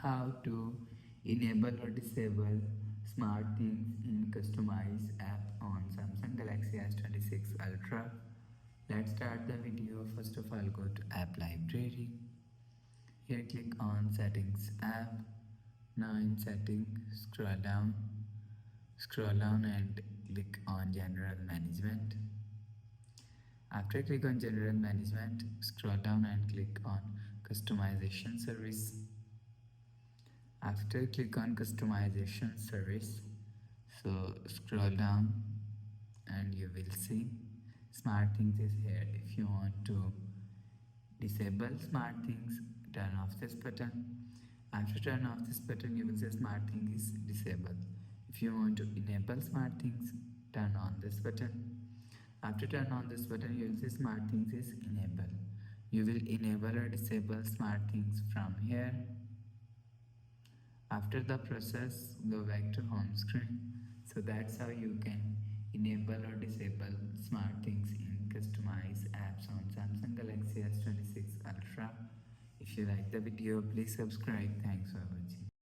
how to enable or disable SmartThings in customized app on Samsung Galaxy S26 Ultra. Let's start the video. First of all, go to app library. Here click on settings app. Now in settings, scroll down and click on general management. After click on general management, scroll down and click on customization service. After click on customization service, so scroll down and you will see SmartThings is here. If you want to disable SmartThings, turn off this button. After turn off this button, you will see SmartThings is disabled. If you want to enable SmartThings, turn on this button. After turn on this button, you will see SmartThings is enabled. You will enable or disable SmartThings from here. After the process, go back to home screen. So that's how you can enable or disable SmartThings in customized apps on Samsung Galaxy S26 Ultra. If you like the video, please subscribe. Thanks for watching.